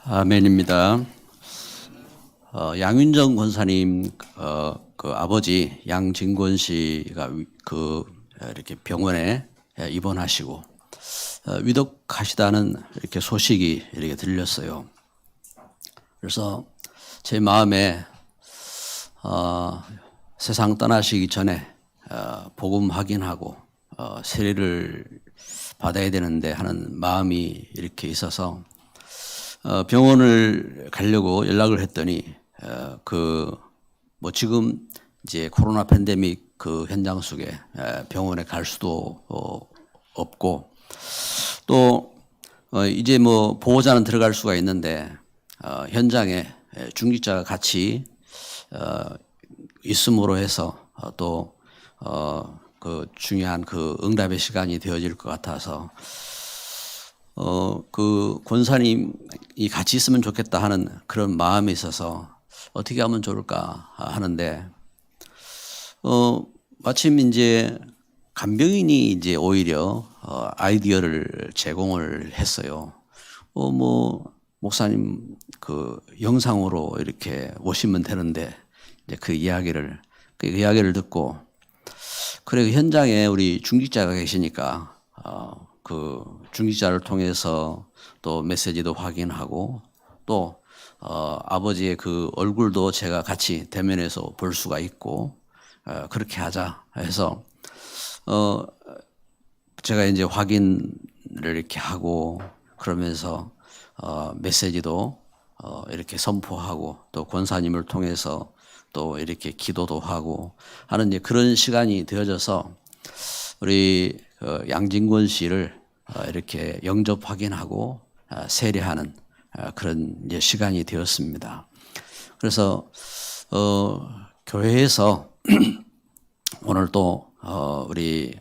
아멘입니다. 양윤정 권사님 그 아버지 양진권 씨가 이렇게 병원에 입원하시고 위독하시다는 이렇게 소식이 이렇게 들렸어요. 그래서 제 마음에 세상 떠나시기 전에 복음 확인하고 세례를 받아야 되는데 하는 마음이 이렇게 있어서 병원을 가려고 연락을 했더니 지금 이제 코로나 팬데믹 그 현장 속에 병원에 갈 수도 없고 또 이제 보호자는 들어갈 수가 있는데 현장에 중직자가 같이 있음으로 해서 또 그 중요한 그 응답의 시간이 되어질 것 같아서 그 권사님이 같이 있으면 좋겠다 하는 그런 마음이 있어서 어떻게 하면 좋을까 하는데, 마침 이제 간병인이 이제 오히려 아이디어를 제공을 했어요. 목사님 그 영상으로 이렇게 오시면 되는데, 이제 그 이야기를 듣고, 그래, 그 현장에 우리 중직자가 계시니까, 그 중직자를 통해서 또 메시지도 확인하고 또 아버지의 그 얼굴도 제가 같이 대면에서 볼 수가 있고 그렇게 하자 해서 제가 이제 확인을 이렇게 하고 그러면서 메시지도 이렇게 선포하고 또 권사님을 통해서 또 이렇게 기도도 하고 하는 이제 그런 시간이 되어져서 우리 양진권 씨를 이렇게 영접 확인하고 세례하는 그런 이제 시간이 되었습니다. 그래서 교회에서 오늘 또 우리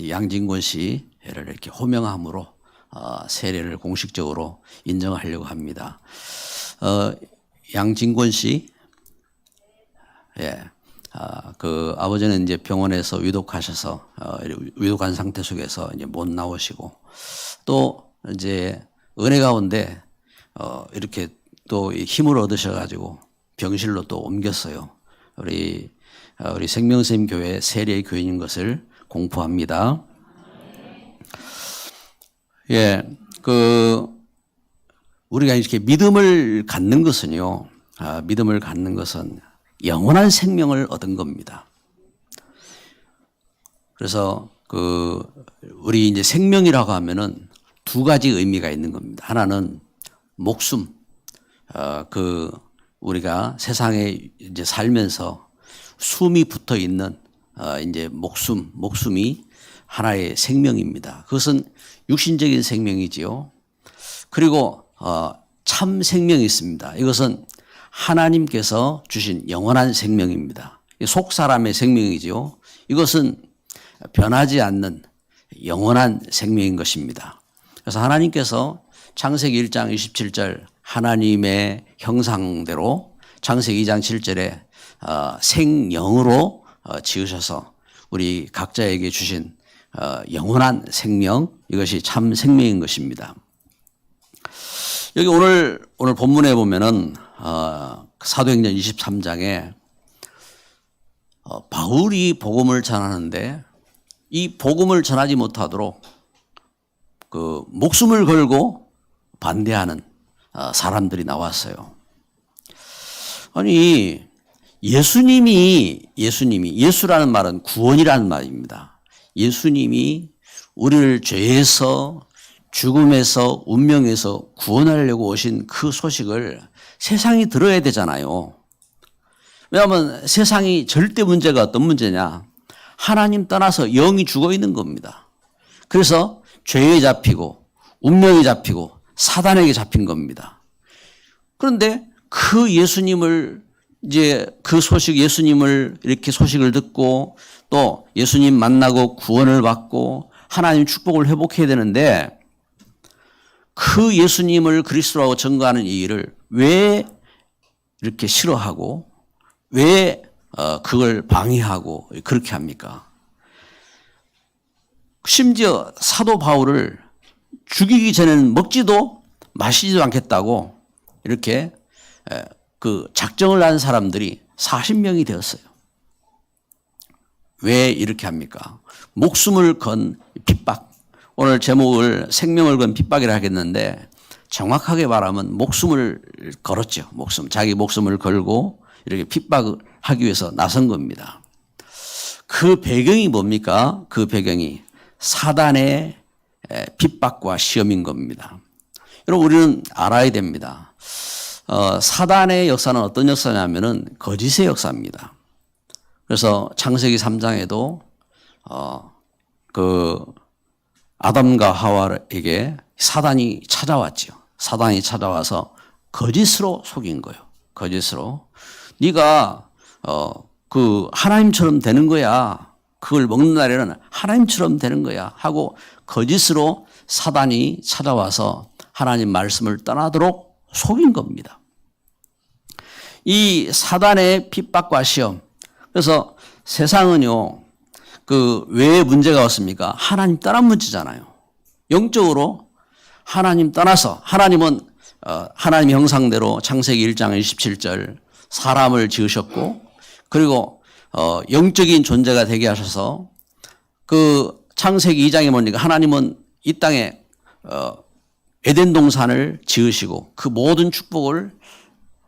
양진권 씨를 이렇게 호명함으로 세례를 공식적으로 인정하려고 합니다. 양진권 씨, 예. 그 아버지는 이제 병원에서 위독하셔서 위독한 상태 속에서 이제 못 나오시고 또 이제 은혜 가운데 이렇게 또 힘을 얻으셔가지고 병실로 또 옮겼어요. 우리 생명샘 교회 세례 교인인 것을 공포합니다. 예, 우리가 이렇게 믿음을 갖는 것은요, 믿음을 갖는 것은 영원한 생명을 얻은 겁니다. 그래서 우리 이제 생명이라고 하면은 두 가지 의미가 있는 겁니다. 하나는 목숨, 우리가 세상에 이제 살면서 숨이 붙어 있는 이제 목숨이 하나의 생명입니다. 그것은 육신적인 생명이지요. 그리고 참 생명이 있습니다. 이것은 하나님께서 주신 영원한 생명입니다. 속 사람의 생명이지요. 이것은 변하지 않는 영원한 생명인 것입니다. 그래서 하나님께서 창세기 1장 27절 하나님의 형상대로 창세기 2장 7절에 생영으로 지으셔서 우리 각자에게 주신 영원한 생명, 이것이 참 생명인 것입니다. 여기 오늘 본문에 보면은 사도행전 23장에 바울이 복음을 전하는데 이 복음을 전하지 못하도록 그 목숨을 걸고 반대하는 사람들이 나왔어요. 아니, 예수라는 말은 구원이라는 말입니다. 예수님이 우리를 죄에서 죽음에서 운명에서 구원하려고 오신 그 소식을 세상이 들어야 되잖아요. 왜냐하면 세상이 절대 문제가 어떤 문제냐? 하나님 떠나서 영이 죽어 있는 겁니다. 그래서 죄에 잡히고 운명에 잡히고 사단에게 잡힌 겁니다. 그런데 그 예수님을 이제 예수님을 이렇게 소식을 듣고 또 예수님 만나고 구원을 받고 하나님 축복을 회복해야 되는데 그 예수님을 그리스도라고 증거하는 이 일을 왜 이렇게 싫어하고 왜 그걸 방해하고 그렇게 합니까? 심지어 사도 바울을 죽이기 전에는 먹지도 마시지도 않겠다고 이렇게 그 작정을 한 사람들이 40명이 되었어요. 왜 이렇게 합니까? 목숨을 건 핍박. 오늘 제목을 생명을 건 핍박이라 하겠는데 정확하게 말하면 목숨을 걸었죠. 자기 목숨을 걸고 이렇게 핍박을 하기 위해서 나선 겁니다. 그 배경이 뭡니까? 그 배경이 사단의 핍박과 시험인 겁니다. 여러분, 우리는 알아야 됩니다. 사단의 역사는 어떤 역사냐면은 거짓의 역사입니다. 그래서 창세기 3장에도 그 아담과 하와에게 사단이 찾아왔죠. 사단이 찾아와서 거짓으로 속인 거예요. 거짓으로. 네가 그 하나님처럼 되는 거야. 그걸 먹는 날에는 하나님처럼 되는 거야 하고 거짓으로 사단이 찾아와서 하나님 말씀을 떠나도록 속인 겁니다. 이 사단의 핍박과 시험. 그래서 세상은요, 그 왜 문제가 왔습니까? 하나님 떠난 문제잖아요. 영적으로 하나님 떠나서 하나님은 하나님 형상대로 창세기 1장 27절 사람을 지으셨고 그리고 영적인 존재가 되게 하셔서 그 창세기 2장에 보니까 하나님은 이 땅에 에덴 동산을 지으시고 그 모든 축복을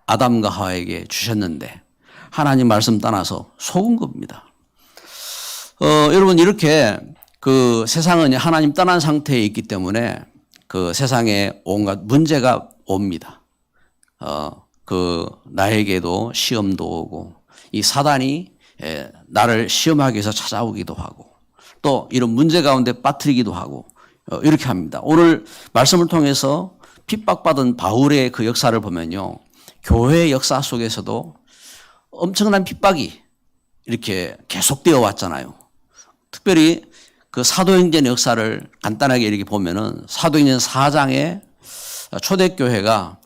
아담과 하와에게 주셨는데 하나님 말씀 떠나서 속은 겁니다. 여러분, 이렇게 그 세상은 하나님 떠난 상태에 있기 때문에 그 세상에 온갖 문제가 옵니다. 그 나에게도 시험도 오고 이 사단이 나를 시험하기 위해서 찾아오기도 하고 또 이런 문제 가운데 빠뜨리기도 하고 이렇게 합니다. 오늘 말씀을 통해서 핍박받은 바울의 그 역사를 보면요. 교회 역사 속에서도 엄청난 핍박이 이렇게 계속되어 왔잖아요. 특별히 그 사도행전 역사를 간단하게 이렇게 보면은 사도행전 4장에 초대교회가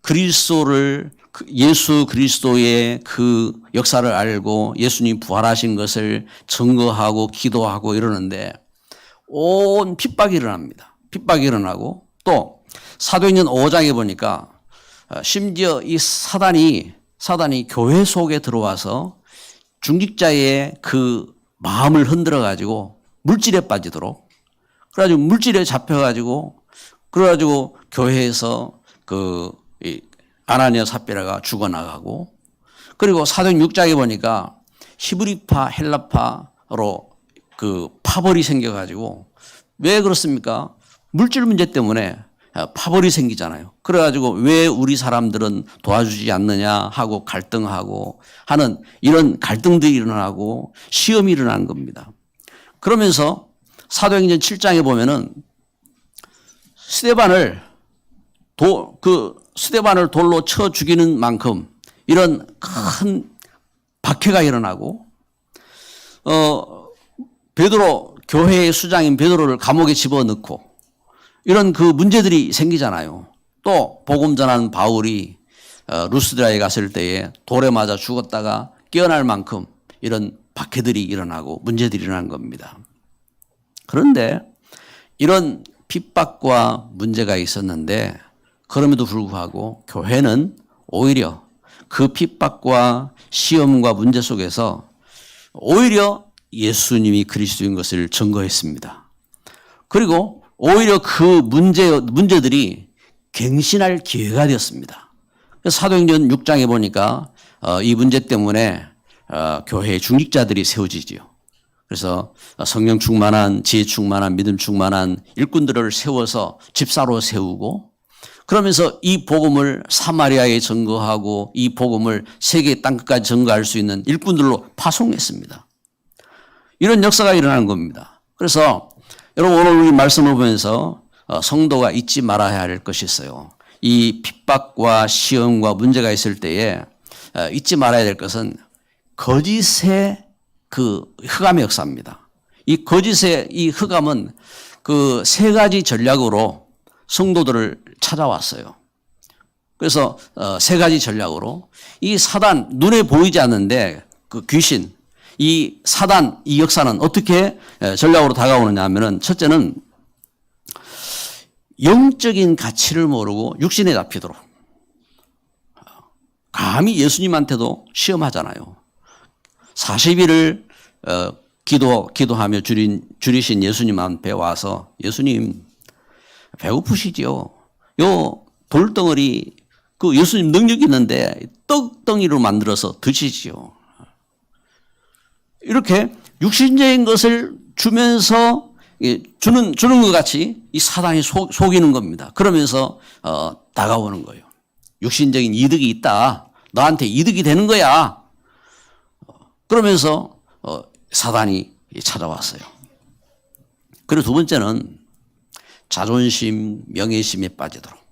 그리스도를 예수 그리스도의 그 역사를 알고 예수님 부활하신 것을 증거하고 기도하고 이러는데 온 핍박이 일어납니다. 핍박이 일어나고 또 사도행전 5장에 보니까 심지어 이 사단이 교회 속에 들어와서 중직자의 그 마음을 흔들어 가지고 물질에 빠지도록 그래가지고 물질에 잡혀가지고 그래가지고 교회에서 그 아나니아 삽비라가 죽어나가고 그리고 사도행 6장에 보니까 히브리파 헬라파로 그 파벌이 생겨가지고 왜 그렇습니까? 물질 문제 때문에 파벌이 생기잖아요. 그래가지고 왜 우리 사람들은 도와주지 않느냐 하고 갈등하고 하는 이런 갈등들이 일어나고 시험이 일어난 겁니다. 그러면서 사도행전 7장에 보면은 스데반을 돌로 쳐 죽이는 만큼 이런 큰 박해가 일어나고 베드로 교회의 수장인 베드로를 감옥에 집어넣고 이런 그 문제들이 생기잖아요. 또 복음 전하는 바울이 루스드라에 갔을 때에 돌에 맞아 죽었다가 깨어날 만큼 이런 박해들이 일어나고 문제들이 일어난 겁니다. 그런데 이런 핍박과 문제가 있었는데 그럼에도 불구하고 교회는 오히려 그 핍박과 시험과 문제 속에서 오히려 예수님이 그리스도인 것을 증거했습니다. 그리고 오히려 그 문제들이 갱신할 기회가 되었습니다. 사도행전 6장에 보니까 이 문제 때문에 교회의 중직자들이 세워지지요. 그래서 성령 충만한, 지혜 충만한, 믿음 충만한 일꾼들을 세워서 집사로 세우고 그러면서 이 복음을 사마리아에 증거하고 이 복음을 세계 땅끝까지 증거할 수 있는 일꾼들로 파송했습니다. 이런 역사가 일어나는 겁니다. 그래서 여러분 오늘 우리 말씀을 보면서 성도가 잊지 말아야 할 것이 있어요. 이 핍박과 시험과 문제가 있을 때에 잊지 말아야 될 것은 거짓의 그 흑암의 역사입니다. 이 거짓의 이 흑암은 그 세 가지 전략으로 성도들을 찾아왔어요. 그래서 세 가지 전략으로 이 사단 눈에 보이지 않는데 그 귀신 이 사단 이 역사는 어떻게 전략으로 다가오느냐 하면은 첫째는 영적인 가치를 모르고 육신에 잡히도록 감히 예수님한테도 시험하잖아요. 40일을 기도하며 줄이신 예수님 앞에 와서 예수님 배고프시지요? 요 돌덩어리 그 예수님 능력이 있는데 떡덩이로 만들어서 드시지요. 이렇게 육신적인 것을 주면서 주는 것 같이 이 사단이 속이는 겁니다. 그러면서 다가오는 거예요. 육신적인 이득이 있다. 너한테 이득이 되는 거야. 그러면서 사단이 찾아왔어요. 그리고 두 번째는 자존심, 명예심에 빠지도록.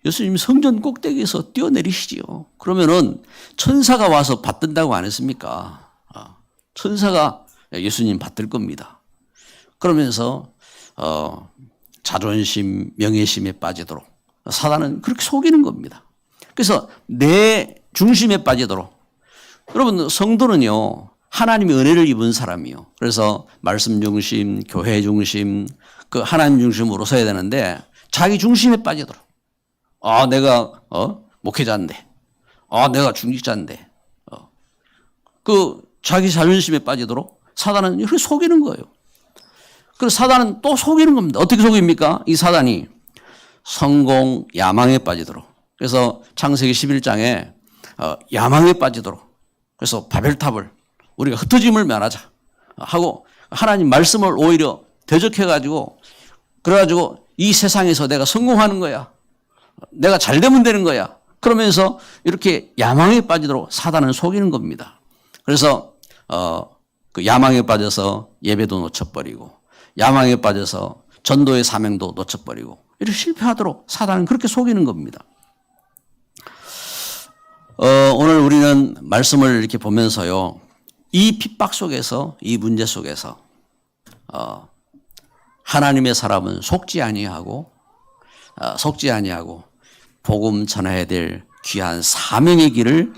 예수님 성전 꼭대기에서 뛰어내리시지요. 그러면은 천사가 와서 받든다고 안 했습니까? 천사가 예수님 받들 겁니다. 그러면서 자존심, 명예심에 빠지도록 사단은 그렇게 속이는 겁니다. 그래서 내 중심에 빠지도록. 여러분 성도는요 하나님의 은혜를 입은 사람이요. 그래서 말씀 중심, 교회 중심, 그 하나님 중심으로 서야 되는데 자기 중심에 빠지도록. 내가 목회자인데, 내가 중직자인데, 그 자기 자존심에 빠지도록 사단은 이렇게 속이는 거예요. 그래서 사단은 또 속이는 겁니다. 어떻게 속입니까? 이 사단이 성공, 야망에 빠지도록. 그래서 창세기 11장에 야망에 빠지도록. 그래서 바벨탑을 우리가 흩어짐을 면하자 하고 하나님 말씀을 오히려 대적해가지고 그래가지고 이 세상에서 내가 성공하는 거야. 내가 잘 되면 되는 거야. 그러면서 이렇게 야망에 빠지도록 사단은 속이는 겁니다. 그래서 그 야망에 빠져서 예배도 놓쳐버리고 야망에 빠져서 전도의 사명도 놓쳐버리고 이렇게 실패하도록 사단은 그렇게 속이는 겁니다. 오늘 우리는 말씀을 이렇게 보면서요. 이 핍박 속에서 이 문제 속에서 하나님의 사람은 속지 아니하고 복음 전해야 될 귀한 사명의 길을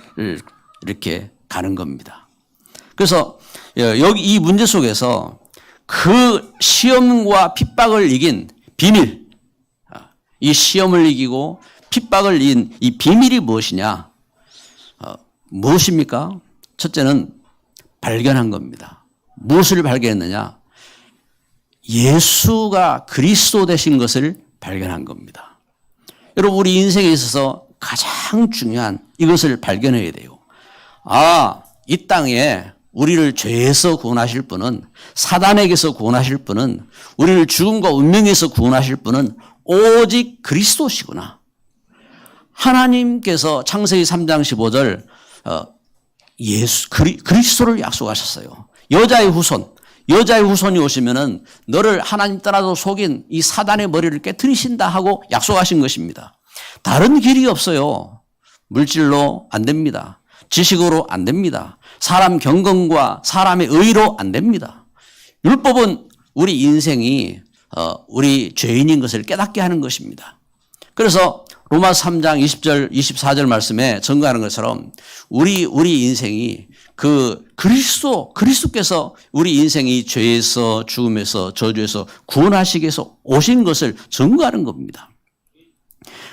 이렇게 가는 겁니다. 그래서 여기 이 문제 속에서 그 시험과 핍박을 이긴 비밀, 이 시험을 이기고 핍박을 이긴 이 비밀이 무엇이냐? 무엇입니까? 첫째는 발견한 겁니다. 무엇을 발견했느냐? 예수가 그리스도 되신 것을 발견한 겁니다. 여러분 우리 인생에 있어서 가장 중요한 이것을 발견해야 돼요. 이 땅에 우리를 죄에서 구원하실 분은 사단에게서 구원하실 분은 우리를 죽음과 운명에서 구원하실 분은 오직 그리스도시구나. 하나님께서 창세기 3장 15절 그리스도를 약속하셨어요. 여자의 후손이 오시면은 너를 하나님 떠나도 속인 이 사단의 머리를 깨트리신다 하고 약속하신 것입니다. 다른 길이 없어요. 물질로 안 됩니다. 지식으로 안 됩니다. 사람 경건과 사람의 의로 안 됩니다. 율법은 우리 인생이 우리 죄인인 것을 깨닫게 하는 것입니다. 그래서 로마서 3장 20절 24절 말씀에 증거하는 것처럼 우리 인생이 그 그리스도께서 우리 인생이 죄에서 죽음에서 저주에서 구원하시기 위해서 오신 것을 증거하는 겁니다.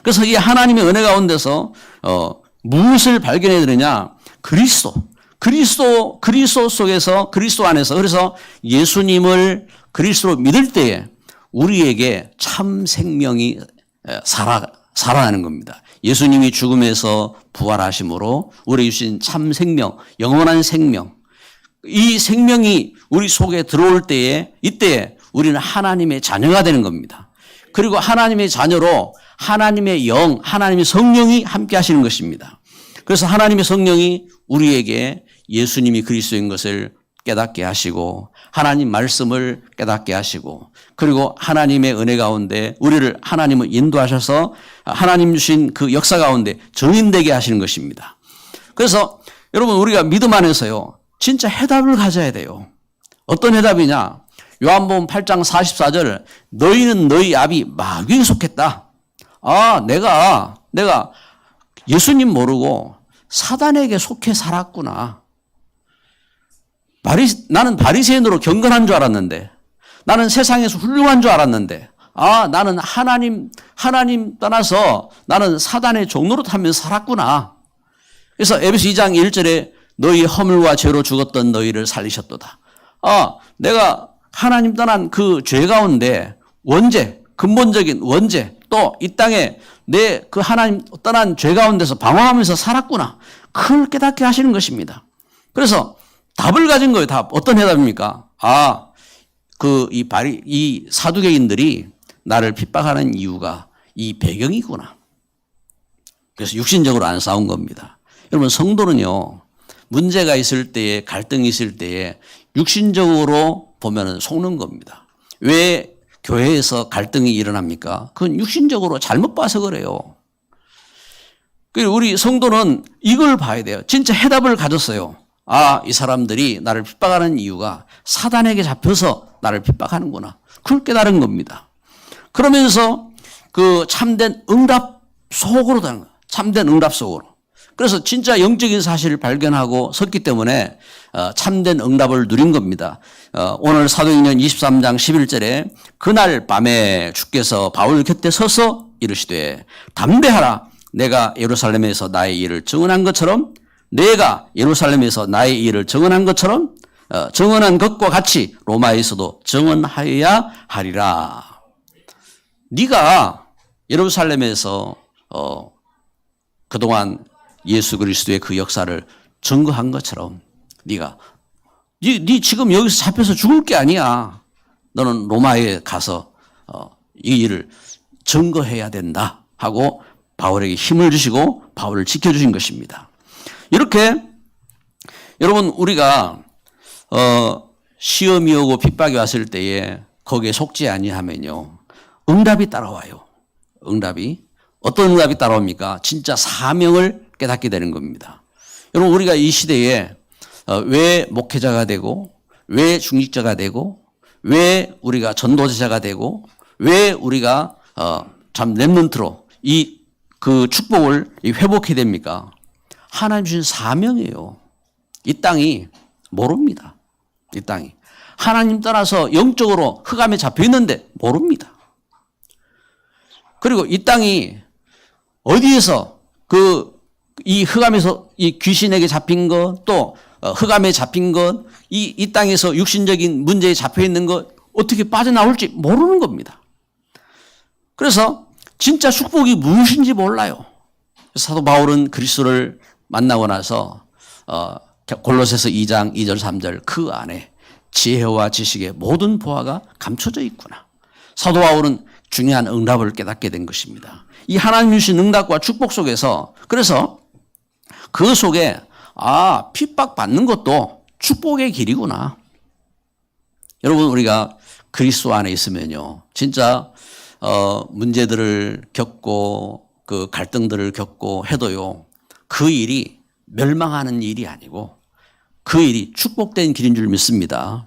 그래서 이 하나님의 은혜 가운데서 무엇을 발견해야 되느냐? 그리스도 속에서 그리스도 안에서 그래서 예수님을 그리스도로 믿을 때에 우리에게 참 생명이 살아나는 겁니다. 예수님이 죽음에서 부활하심으로 우리 주신 참 생명, 영원한 생명. 이 생명이 우리 속에 들어올 때에 이때에 우리는 하나님의 자녀가 되는 겁니다. 그리고 하나님의 자녀로 하나님의 영, 하나님의 성령이 함께 하시는 것입니다. 그래서 하나님의 성령이 우리에게 예수님이 그리스도인 것을 깨닫게 하시고 하나님 말씀을 깨닫게 하시고 그리고 하나님의 은혜 가운데 우리를 하나님을 인도하셔서 하나님 주신 그 역사 가운데 증인되게 하시는 것입니다. 그래서 여러분 우리가 믿음 안에서요 진짜 해답을 가져야 돼요. 어떤 해답이냐? 요한복음 8장 44절 너희는 너희 아비 마귀에 속했다. 내가 예수님 모르고 사단에게 속해 살았구나. 나는 바리새인으로 경건한 줄 알았는데 나는 세상에서 훌륭한 줄 알았는데 나는 하나님 떠나서 나는 사단의 종노릇 하면서 살았구나. 그래서 에베소 2장 1절에 너희 허물과 죄로 죽었던 너희를 살리셨도다. 내가 하나님 떠난 그 죄 가운데 원죄, 근본적인 원죄, 또 이 땅에 내 그 하나님 떠난 죄 가운데서 방황하면서 살았구나. 그걸 깨닫게 하시는 것입니다. 그래서 답을 가진 거예요. 답. 어떤 해답입니까? 이 사두개인들이 나를 핍박하는 이유가 이 배경이구나. 그래서 육신적으로 안 싸운 겁니다. 여러분, 성도는요, 문제가 있을 때에, 갈등이 있을 때에 육신적으로 보면은 속는 겁니다. 왜 교회에서 갈등이 일어납니까? 그건 육신적으로 잘못 봐서 그래요. 그리고 우리 성도는 이걸 봐야 돼요. 진짜 해답을 가졌어요. 이 사람들이 나를 핍박하는 이유가 사단에게 잡혀서 나를 핍박하는구나. 그걸 깨달은 겁니다. 그러면서 그 참된 응답 속으로 가는 거예요. 참된 응답 속으로. 그래서 진짜 영적인 사실을 발견하고 섰기 때문에 참된 응답을 누린 겁니다. 오늘 사도행전 23장 11절에 그날 밤에 주께서 바울 곁에 서서 이르시되 담대하라. 내가 예루살렘에서 나의 일을 증언한 것처럼 내가 예루살렘에서 나의 일을 증언한 것처럼 증언한 것과 같이 로마에서도 증언하여야 하리라. 네가 예루살렘에서 그동안 예수 그리스도의 그 역사를 증거한 것처럼 네 지금 여기서 잡혀서 죽을 게 아니야. 너는 로마에 가서 이 일을 증거해야 된다 하고 바울에게 힘을 주시고 바울을 지켜주신 것입니다. 이렇게 여러분, 우리가 시험이 오고 핍박이 왔을 때에 거기에 속지 아니하면요, 응답이 따라와요. 응답이. 어떤 응답이 따라옵니까? 진짜 사명을 깨닫게 되는 겁니다. 여러분, 우리가 이 시대에 왜 목회자가 되고, 왜 중직자가 되고, 왜 우리가 전도자가 되고, 왜 우리가 참 렘넌트로 그 축복을 회복해야 됩니까? 하나님 주신 사명이에요. 이 땅이 모릅니다. 이 땅이. 하나님 따라서 영적으로 흑암에 잡혀 있는데 모릅니다. 그리고 이 땅이 어디에서 이 흑암에서 이 귀신에게 잡힌 것, 또 흑암에 잡힌 것, 이 땅에서 육신적인 문제에 잡혀 있는 것 어떻게 빠져나올지 모르는 겁니다. 그래서 진짜 축복이 무엇인지 몰라요. 사도 바울은 그리스도를 만나고 나서 골로새서 2장 2절 3절 그 안에 지혜와 지식의 모든 보화가 감춰져 있구나. 사도 바울은 중요한 응답을 깨닫게 된 것입니다. 이 하나님 주신 응답과 축복 속에서, 그래서 그 속에 핍박받는 것도 축복의 길이구나. 여러분, 우리가 그리스도 안에 있으면요, 진짜 문제들을 겪고 그 갈등들을 겪고 해도요, 그 일이 멸망하는 일이 아니고 그 일이 축복된 길인 줄 믿습니다.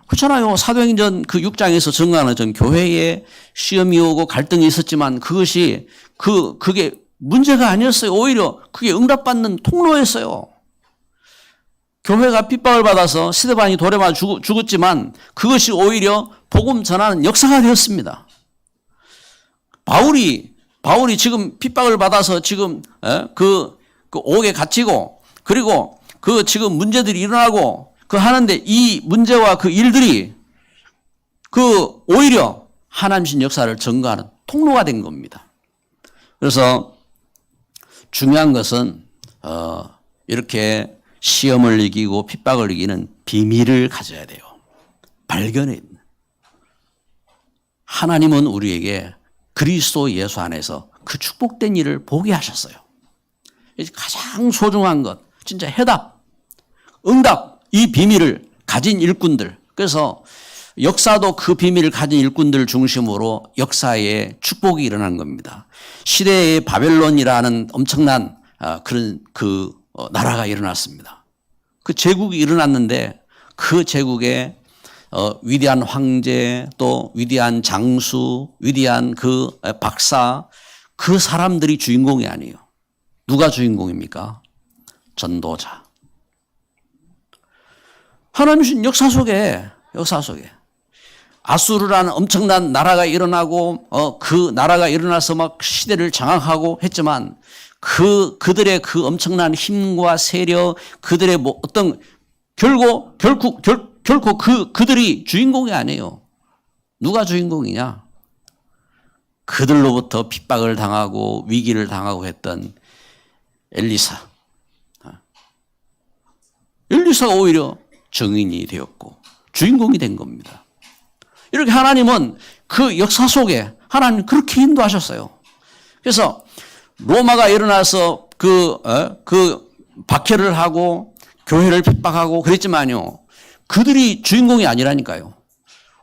그렇잖아요. 사도행전 그 6장에서 증거하는 전 교회에 시험이 오고 갈등이 있었지만 그게 문제가 아니었어요. 오히려 그게 응답받는 통로였어요. 교회가 핍박을 받아서 스데반이 돌에 맞아 죽었지만 그것이 오히려 복음 전하는 역사가 되었습니다. 바울이 지금 핍박을 받아서 지금 그 옥에 갇히고, 그리고 그 지금 문제들이 일어나고 하는데 이 문제와 그 일들이 오히려 하나님 신 역사를 증거하는 통로가 된 겁니다. 그래서 중요한 것은 이렇게 시험을 이기고 핍박을 이기는 비밀을 가져야 돼요. 발견해 있는. 하나님은 우리에게 그리스도 예수 안에서 그 축복된 일을 보게 하셨어요. 가장 소중한 것, 진짜 해답, 응답, 이 비밀을 가진 일꾼들. 그래서 역사도 그 비밀을 가진 일꾼들 중심으로 역사에 축복이 일어난 겁니다. 시대의 바벨론이라는 엄청난 그런 나라가 일어났습니다. 그 제국이 일어났는데 그 제국에 위대한 황제, 또 위대한 장수, 위대한 그 박사, 그 사람들이 주인공이 아니에요. 누가 주인공입니까? 전도자. 하나님 주신 역사 속에 아수르라는 엄청난 나라가 일어나고 그 나라가 일어나서 막 시대를 장악하고 했지만 그들의 그 엄청난 힘과 세력, 그들의 뭐 어떤 결코 그들이 주인공이 아니에요. 누가 주인공이냐? 그들로부터 핍박을 당하고 위기를 당하고 했던 엘리사. 엘리사가 오히려 정인이 되었고 주인공이 된 겁니다. 이렇게 하나님은 그 역사 속에 하나님 그렇게 인도하셨어요. 그래서 로마가 일어나서 그 박해를 하고 교회를 핍박하고 그랬지만요. 그들이 주인공이 아니라니까요.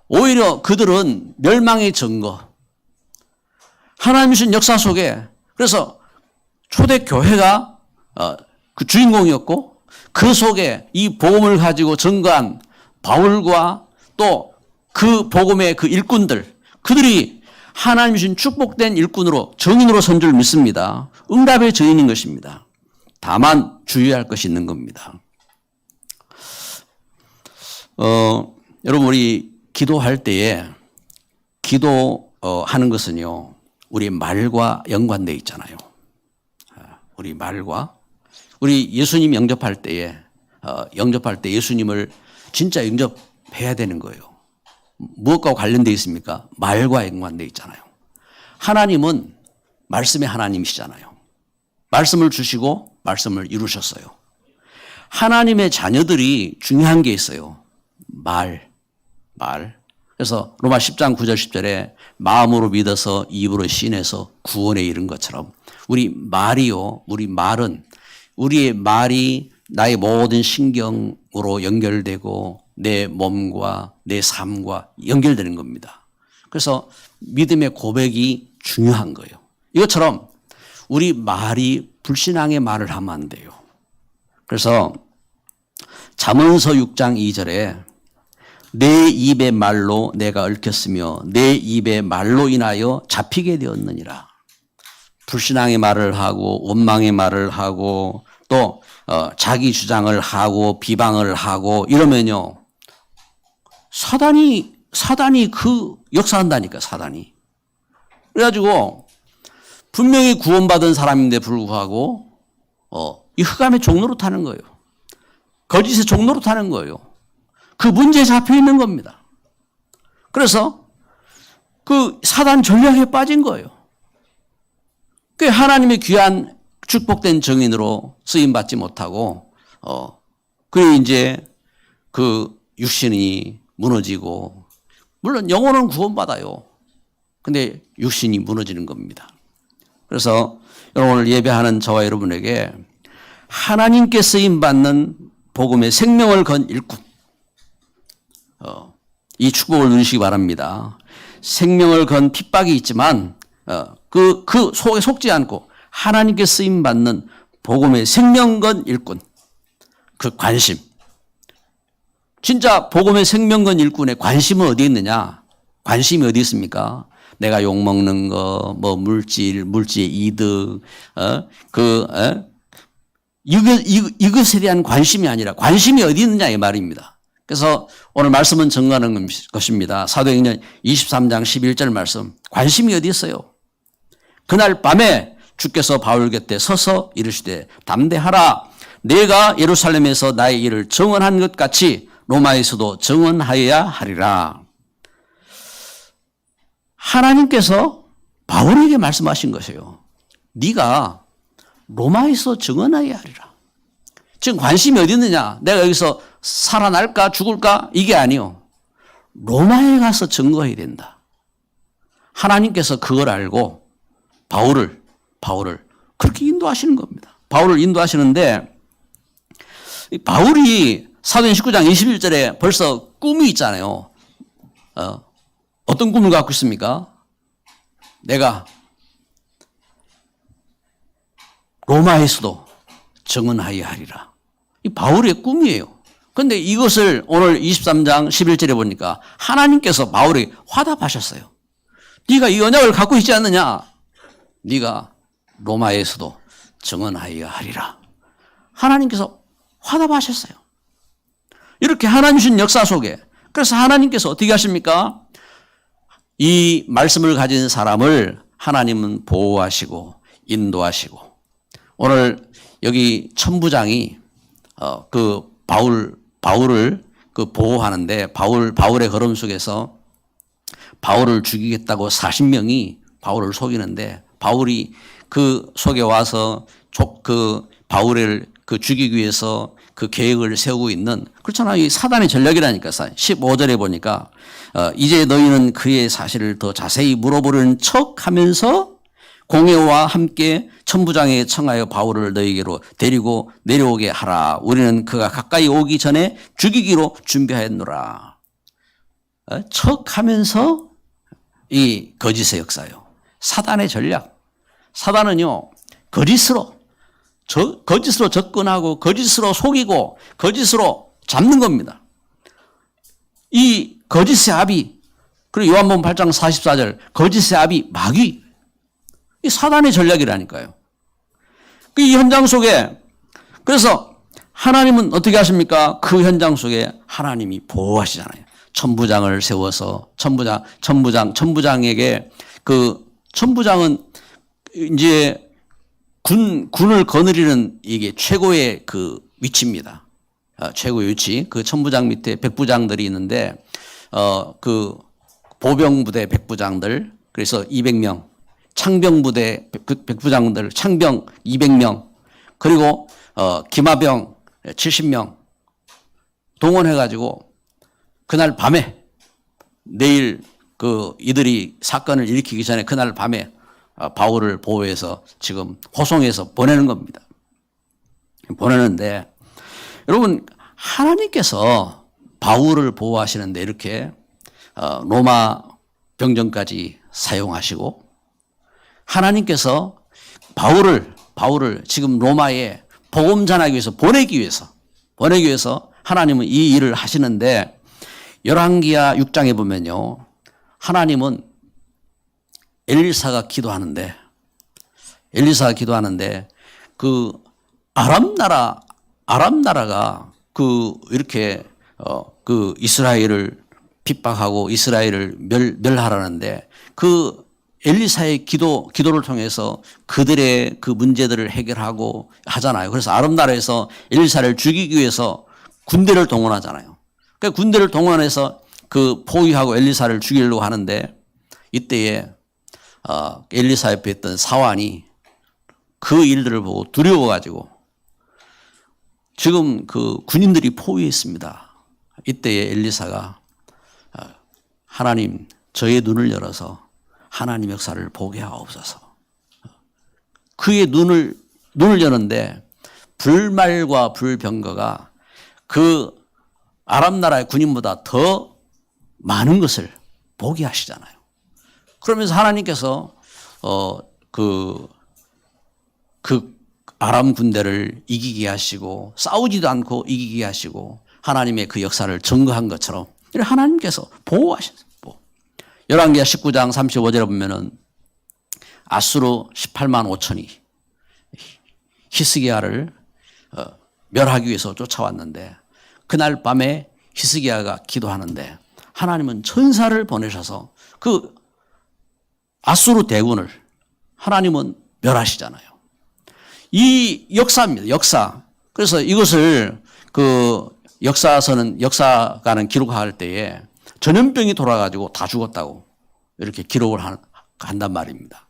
오히려 그들은 멸망의 증거. 하나님 주신 역사 속에 그래서 초대 교회가 그 주인공이었고 그 속에 이 복음을 가지고 증거한 바울과 또 그 복음의 그 일꾼들 그들이 하나님 주신 축복된 일꾼으로 정인으로 선 줄 믿습니다. 응답의 증인인 것입니다. 다만 주의할 것이 있는 겁니다. 여러분 우리 기도할 때에 기도하는 것은요. 우리 말과 연관되어 있잖아요. 우리 말과 우리 예수님 영접할 때 예수님을 진짜 영접해야 되는 거예요. 무엇과 관련되어 있습니까? 말과 연관되어 있잖아요. 하나님은 말씀의 하나님이시잖아요. 말씀을 주시고 말씀을 이루셨어요. 하나님의 자녀들이 중요한 게 있어요. 말. 그래서 로마 10장 9절 10절에 마음으로 믿어서 입으로 신해서 구원에 이른 것처럼 우리 말은 우리의 말이 나의 모든 신경으로 연결되고 내 몸과 내 삶과 연결되는 겁니다. 그래서 믿음의 고백이 중요한 거예요. 이것처럼 우리 말이 불신앙의 말을 하면 안 돼요. 그래서 잠언서 6장 2절에 내 입의 말로 내가 얽혔으며 내 입의 말로 인하여 잡히게 되었느니라. 불신앙의 말을 하고 원망의 말을 하고 또 자기 주장을 하고 비방을 하고 이러면요. 사단이 그 역사한다니까 사단이. 그래가지고 분명히 구원받은 사람인데 불구하고 이 흑암의 종로로 타는 거예요. 거짓의 종로로 타는 거예요. 그 문제에 잡혀 있는 겁니다. 그래서 그 사단 전략에 빠진 거예요. 그 하나님의 귀한 축복된 정인으로 쓰임 받지 못하고 그 이제 그 육신이 무너지고 물론 영혼은 구원받아요. 근데 육신이 무너지는 겁니다. 그래서 여러분 오늘 예배하는 저와 여러분에게 하나님께 쓰임 받는 복음의 생명을 건 일꾼 이 축복을 누리시기 바랍니다. 생명을 건 핍박이 있지만 그 속에 속지 않고 하나님께 쓰임 받는 복음의 생명 건 일꾼 그 관심 진짜 복음의 생명 건 일꾼의 관심은 어디에 있느냐? 관심이 어디 있습니까? 내가 욕먹는 거, 뭐 물질의 이득, 이것에 대한 관심이 아니라 관심이 어디 있느냐 이 말입니다. 그래서 오늘 말씀은 증거하는 것입니다. 사도행전 23장 11절 말씀. 관심이 어디 있어요? 그날 밤에 주께서 바울 곁에 서서 이르시되 담대하라. 내가 예루살렘에서 나의 일을 증언한 것 같이 로마에서도 증언하여야 하리라. 하나님께서 바울에게 말씀하신 것이에요. 네가 로마에서 증언하여야 하리라. 지금 관심이 어디 있느냐? 내가 여기서 살아날까 죽을까? 이게 아니요. 로마에 가서 증거해야 된다. 하나님께서 그걸 알고 바울을 그렇게 인도하시는 겁니다. 바울을 인도하시는데 바울이 사도행 19장 21절에 벌써 꿈이 있잖아요. 어떤 꿈을 갖고 있습니까? 내가 로마에서도 증언하여야 하리라. 이 바울의 꿈이에요. 그런데 이것을 오늘 23장 11절에 보니까 하나님께서 바울에게 화답하셨어요. 네가 이 언약을 갖고 있지 않느냐? 네가 로마에서도 증언하여야 하리라. 하나님께서 화답하셨어요. 이렇게 하나님 주신 역사 속에 그래서 하나님께서 어떻게 하십니까? 이 말씀을 가진 사람을 하나님은 보호하시고 인도하시고, 오늘 여기 천부장이 그 바울을 그 보호하는데, 바울의 걸음 속에서 바울을 죽이겠다고 40명이 바울을 속이는데, 바울이 그 속에 와서 그 바울을 그 죽이기 위해서 그 계획을 세우고 있는, 그렇잖아요. 이 사단의 전략이라니까. 15절에 보니까 이제 너희는 그의 사실을 더 자세히 물어보려는 척하면서 공회와 함께 천부장에게 청하여 바울을 너희에게로 데리고 내려오게 하라. 우리는 그가 가까이 오기 전에 죽이기로 준비하였노라. 척하면서 이 거짓의 역사요. 사단의 전략. 사단은요, 거짓으로 접근하고 거짓으로 속이고 거짓으로 잡는 겁니다. 이 거짓의 아비, 그리고 요한복음 8장 44절, 거짓의 아비 마귀. 이 사단의 전략이라니까요. 이 현장 속에, 그래서 하나님은 어떻게 하십니까? 그 현장 속에 하나님이 보호하시잖아요. 천부장을 세워서 천부장에게, 그 천부장은 이제 군을 거느리는 이게 최고의 그 위치입니다. 최고의 위치. 그 천부장 밑에 백부장들이 있는데, 그 보병부대 백부장들, 그래서 200명, 창병부대 백부장들, 창병 200명, 그리고 기마병 70명 동원해가지고 그날 밤에, 내일 그 이들이 사건을 일으키기 전에 그날 밤에 바울을 보호해서 지금 호송해서 보내는 겁니다. 보내는데, 여러분, 하나님께서 바울을 보호하시는데 이렇게 로마 병정까지 사용하시고, 하나님께서 바울을 지금 로마에 복음 전하기 위해서 보내기 위해서 하나님은 이 일을 하시는데, 열왕기하 6장에 보면요, 하나님은 엘리사가 기도하는데 그 아람 나라가 그 이렇게 그 이스라엘을 핍박하고 이스라엘을 멸하라는데, 그 엘리사의 기도를 통해서 그들의 그 문제들을 해결하고 하잖아요. 그래서 아람 나라에서 엘리사를 죽이기 위해서 군대를 동원하잖아요. 그러니까 군대를 동원해서 그 포위하고 엘리사를 죽이려고 하는데, 이때에 엘리사 옆에 있던 사환이 그 일들을 보고 두려워가지고, 지금 그 군인들이 포위했습니다. 이때에 엘리사가 하나님, 저의 눈을 열어서 하나님 역사를 보게 하옵소서. 그의 눈을 여는데 불말과 불병거가 그 아람 나라의 군인보다 더 많은 것을 보게 하시잖아요. 그러면서 하나님께서 그 아람 군대를 이기게 하시고, 싸우지도 않고 이기게 하시고, 하나님의 그 역사를 증거한 것처럼 하나님께서 보호하셨어요. 열왕기하 19장 35절에 보면은 아수르 18만 5천이 히스기야를 멸하기 위해서 쫓아왔는데, 그날 밤에 히스기야가 기도하는데 하나님은 천사를 보내셔서 그 아수르 대군을 하나님은 멸하시잖아요. 이 역사입니다. 역사. 그래서 이것을 그 역사가는 기록할 때에 전염병이 돌아가지고 다 죽었다고 이렇게 기록을 한단 말입니다.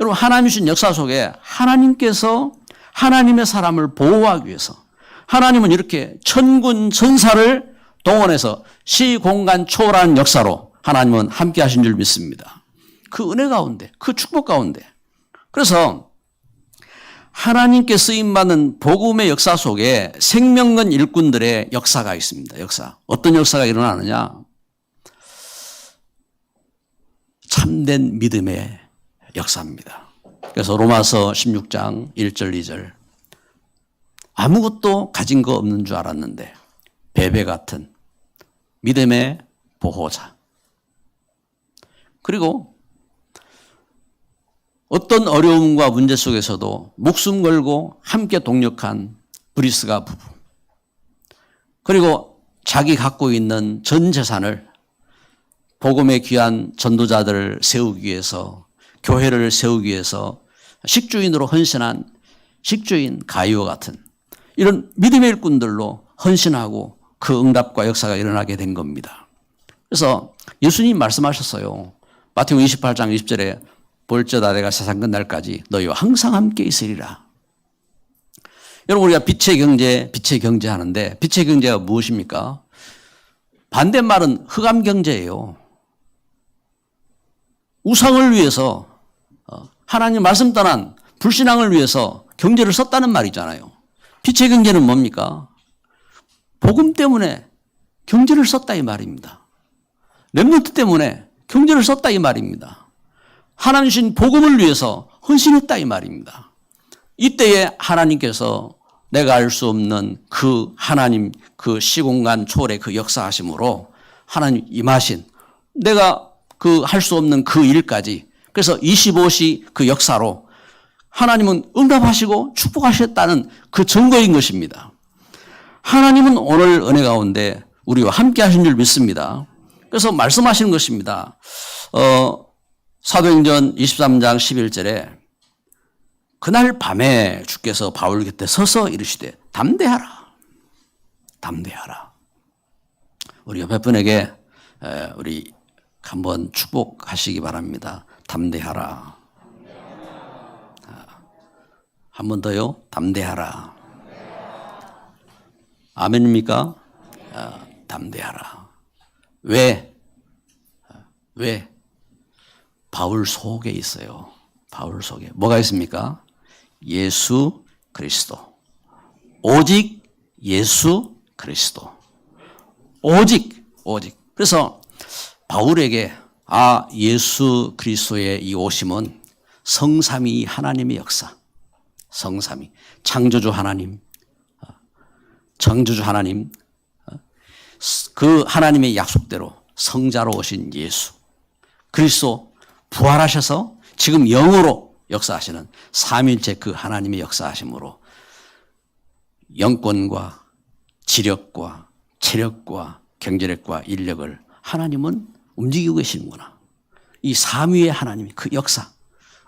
여러분, 하나님 주신 역사 속에 하나님께서 하나님의 사람을 보호하기 위해서 하나님은 이렇게 천군 천사를 동원해서 시공간 초월한 역사로 하나님은 함께 하신 줄 믿습니다. 그 은혜 가운데, 그 축복 가운데. 그래서 하나님께 쓰임받는 복음의 역사 속에 생명건 일꾼들의 역사가 있습니다. 역사. 어떤 역사가 일어나느냐? 참된 믿음의 역사입니다. 그래서 로마서 16장 1절 2절, 아무것도 가진 거 없는 줄 알았는데 베베 같은 믿음의 보호자, 그리고 어떤 어려움과 문제 속에서도 목숨 걸고 함께 동력한 브리스가 부부, 그리고 자기 갖고 있는 전 재산을 복음의 귀한 전도자들을 세우기 위해서, 교회를 세우기 위해서 식주인으로 헌신한 식주인 가이오 같은 이런 믿음의 일꾼들로 헌신하고 그 응답과 역사가 일어나게 된 겁니다. 그래서 예수님 말씀하셨어요. 마태복음 28장 20절에 볼지어다 내가 세상 끝날까지 너희와 항상 함께 있으리라. 여러분, 우리가 빛의 경제 하는데 빛의 경제가 무엇입니까? 반대말은 흑암 경제예요. 우상을 위해서, 하나님 말씀 떠난 불신앙을 위해서 경제를 썼다는 말이잖아요. 빛의 경제는 뭡니까? 복음 때문에 경제를 썼다 이 말입니다. 렘넌트 때문에 경제를 썼다 이 말입니다. 하나님 주신 복음을 위해서 헌신했다 이 말입니다. 이때에 하나님께서 내가 알 수 없는 그 하나님 그 시공간 초월의 그 역사하심으로 하나님 임하신 내가 그 할 수 없는 그 일까지, 그래서 25시 그 역사로 하나님은 응답하시고 축복하셨다는 그 증거인 것입니다. 하나님은 오늘 은혜 가운데 우리와 함께 하신 줄 믿습니다. 그래서 말씀하시는 것입니다. 사도행전 23장 11절에 그날 밤에 주께서 바울 곁에 서서 이르시되 담대하라. 담대하라. 우리 옆에 분에게 우리 한번 축복하시기 바랍니다. 담대하라. 한 번 더요. 담대하라. 아멘입니까? 담대하라. 왜? 바울 속에 있어요. 바울 속에. 뭐가 있습니까? 예수 그리스도. 오직 예수 그리스도. 오직. 그래서 바울에게 예수 그리스도의 이 오심은 성삼위 하나님의 역사. 성삼위. 창조주 하나님. 그 하나님의 약속대로 성자로 오신 예수. 그리스도 부활하셔서 지금 영으로 역사하시는 삼위일체 그 하나님의 역사하심으로 영권과 지력과 체력과 경제력과 인력을 하나님은 움직이고 계시는구나. 이 삼위의 하나님이 그 역사.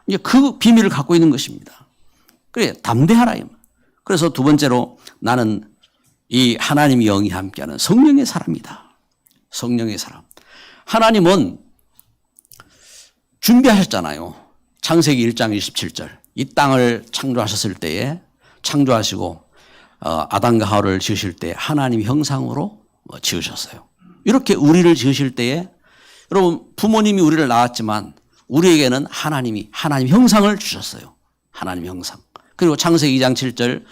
이제 그 비밀을 갖고 있는 것입니다. 그래, 담대하라. 그래서 두 번째로 나는 이 하나님의 영이 함께하는 성령의 사람이다. 성령의 사람. 하나님은 준비하셨잖아요. 창세기 1장 27절. 이 땅을 창조하셨을 때에 창조하시고 아담과 하와를 지으실 때 하나님 형상으로 지으셨어요. 이렇게 우리를 지으실 때에 여러분 부모님이 우리를 낳았지만 우리에게는 하나님 형상을 주셨어요. 하나님 형상. 그리고 창세기 2장 7절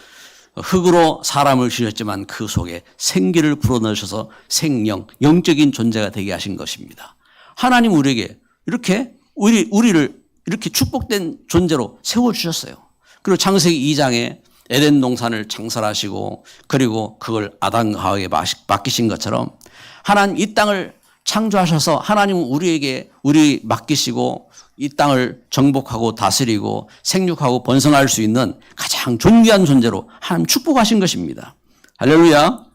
흙으로 사람을 지으셨지만 그 속에 생기를 불어넣으셔서 생명, 영적인 존재가 되게 하신 것입니다. 하나님 우리에게 이렇게 우리를 이렇게 축복된 존재로 세워주셨어요. 그리고 창세기 2장에 에덴 동산을 창설하시고 그리고 그걸 아담과 하와에게 맡기신 것처럼 하나님 이 땅을 창조하셔서 하나님은 우리 맡기시고 이 땅을 정복하고 다스리고 생육하고 번성할 수 있는 가장 존귀한 존재로 하나님 축복하신 것입니다. 할렐루야.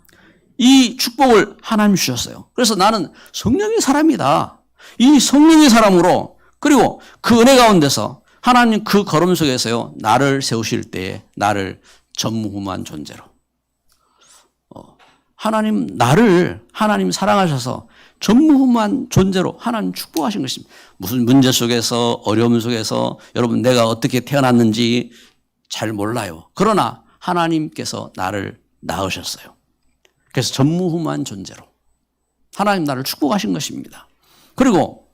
이 축복을 하나님 주셨어요. 그래서 나는 성령의 사람이다. 이 성령의 사람으로 그리고 그 은혜 가운데서 하나님 그 걸음 속에서요 나를 세우실 때에 나를 전무후무한 존재로 하나님 사랑하셔서 전무후무한 존재로 하나님 축복하신 것입니다. 무슨 문제 속에서 어려움 속에서 여러분 내가 어떻게 태어났는지 잘 몰라요. 그러나 하나님께서 나를 낳으셨어요. 그래서 전무후무한 존재로 하나님 나를 축복하신 것입니다. 그리고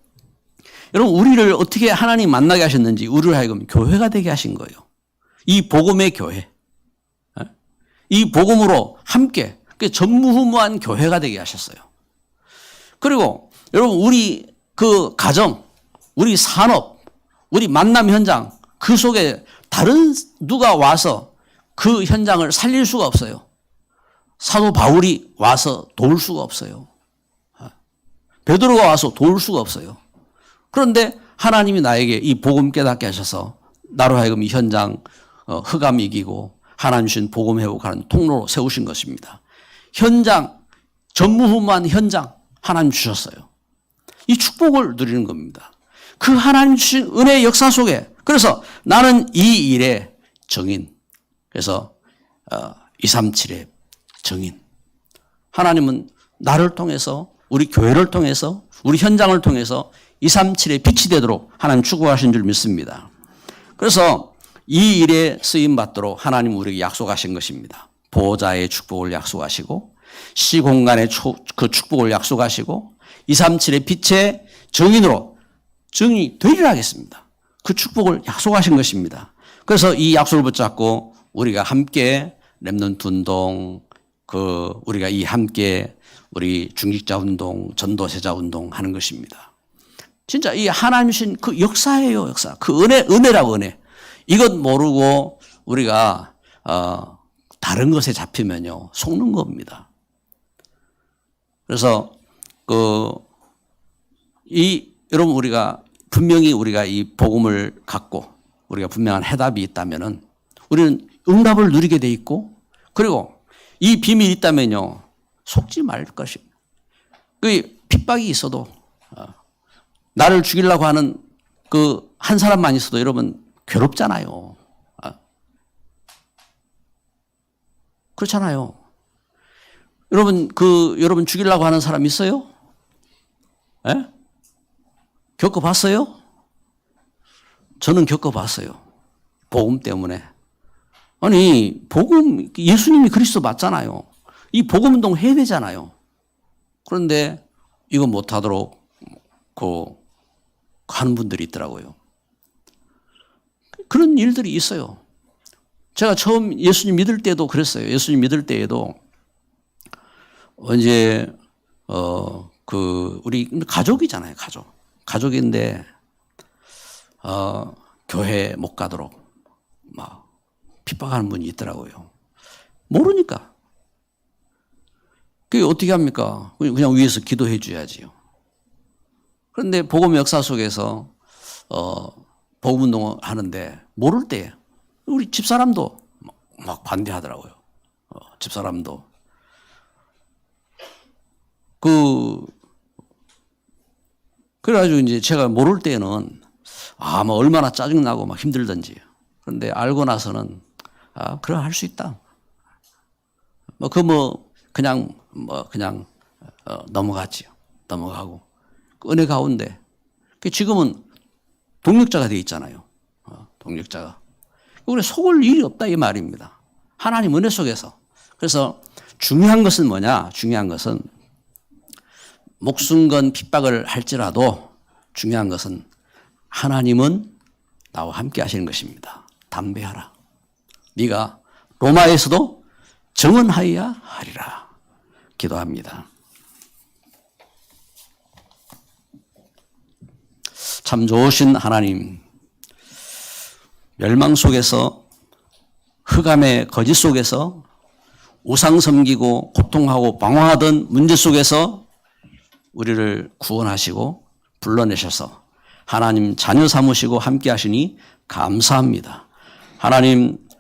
여러분 우리를 어떻게 하나님 만나게 하셨는지 우리를 하여금 교회가 되게 하신 거예요. 이 복음의 교회. 이 복음으로 함께 전무후무한 교회가 되게 하셨어요. 그리고 여러분 우리 그 가정, 우리 산업, 우리 만남 현장 그 속에 다른 누가 와서 그 현장을 살릴 수가 없어요. 사도 바울이 와서 도울 수가 없어요. 베드로가 와서 도울 수가 없어요. 그런데 하나님이 나에게 이 복음 깨닫게 하셔서 나로 하여금 이 현장 흑암 이기고 하나님 주신 복음 회복하는 통로로 세우신 것입니다. 현장 전무후무한 현장 하나님 주셨어요. 이 축복을 누리는 겁니다. 그 하나님 주신 은혜의 역사 속에, 그래서 나는 이 일의 정인, 그래서 237의 정인. 하나님은 나를 통해서, 우리 교회를 통해서, 우리 현장을 통해서 237의 빛이 되도록 하나님 축복하신 줄 믿습니다. 그래서 이 일에 쓰임받도록 하나님 우리에게 약속하신 것입니다. 보호자의 축복을 약속하시고 시공간의 그 축복을 약속하시고 237의 빛의 정인으로 정이 되리라 하겠습니다. 그 축복을 약속하신 것입니다. 그래서 이 약속을 붙잡고 우리가 함께 렘넌트 운동, 우리가 이 함께 우리 중직자 운동, 전도세자 운동 하는 것입니다. 진짜 이 하나님 주신 그 역사예요, 역사. 그 은혜라고 은혜. 이것 모르고 우리가 다른 것에 잡히면요 속는 겁니다. 그래서 여러분 우리가 분명히 우리가 이 복음을 갖고 우리가 분명한 해답이 있다면은 우리는 응답을 누리게 돼 있고, 그리고 이 비밀이 있다면요 속지 말 것입니다. 그 핍박이 있어도 나를 죽이려고 하는 그 한 사람만 있어도 여러분 괴롭잖아요. 그렇잖아요. 여러분 죽이려고 하는 사람 있어요? 예? 겪어봤어요? 저는 겪어봤어요. 복음 때문에. 아니, 복음, 예수님이 그리스도 맞잖아요. 이 복음 운동 해야 되잖아요. 그런데 이거 못하도록 하는 분들이 있더라고요. 그런 일들이 있어요. 제가 처음 예수님 믿을 때도 그랬어요. 예수님 믿을 때에도 이제 우리 가족이잖아요, 가족인데 교회 못 가도록 막 핍박하는 분이 있더라고요. 모르니까. 그게 어떻게 합니까? 그냥 위에서 기도해 줘야지요. 그런데 복음 역사 속에서 복음 운동을 하는데 모를 때 우리 집사람도 막 반대하더라고요. 집사람도. 그래가지고 이제 제가 모를 때는 뭐 얼마나 짜증나고 막 힘들던지. 그런데 알고 나서는 그래 할 수 있다. 그냥 넘어갔지요. 넘어가고 은혜 가운데 지금은 동력자가 되어 있잖아요. 동력자가. 우리 속을 일이 없다 이 말입니다. 하나님 은혜 속에서. 그래서 중요한 것은 뭐냐? 중요한 것은 목숨 건 핍박을 할지라도 중요한 것은 하나님은 나와 함께 하시는 것입니다. 담대하라. 네가 로마에서도 정언하여야 하리라. 기도합니다. 참 좋으신 하나님, 멸망 속에서, 흑암의 거짓 속에서, 우상 섬기고 고통하고 방황하던 문제 속에서 우리를 구원하시고 불러내셔서 하나님 자녀 삼으시고 함께 하시니 감사합니다.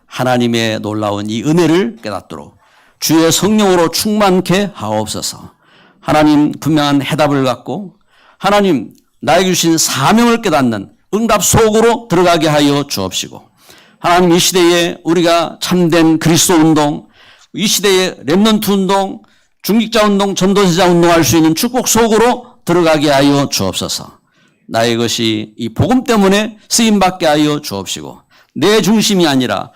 하나님의 놀라운 이 은혜를 깨닫도록 주의 성령으로 충만케 하옵소서. 하나님 분명한 해답을 갖고 하나님 나에게 주신 사명을 깨닫는 응답 속으로 들어가게 하여 주옵시고, 하나님 이 시대에 우리가 참된 그리스도 운동, 이 시대에 렘넌트 운동, 중직자 운동, 전도세자 운동할 수 있는 축복 속으로 들어가게 하여 주옵소서. 나의 것이 이 복음 때문에 쓰임받게 하여 주옵시고, 내 중심이 아니라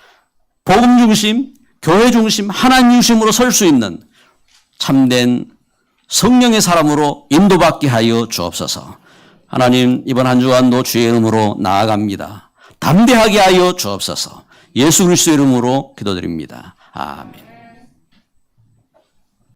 복음 중심, 교회 중심, 하나님 중심으로 설 수 있는 참된 성령의 사람으로 인도받게 하여 주옵소서. 하나님 이번 한 주간도 주의 이름으로 나아갑니다. 담대하게 하여 주옵소서. 예수 그리스도의 이름으로 기도드립니다. 아멘.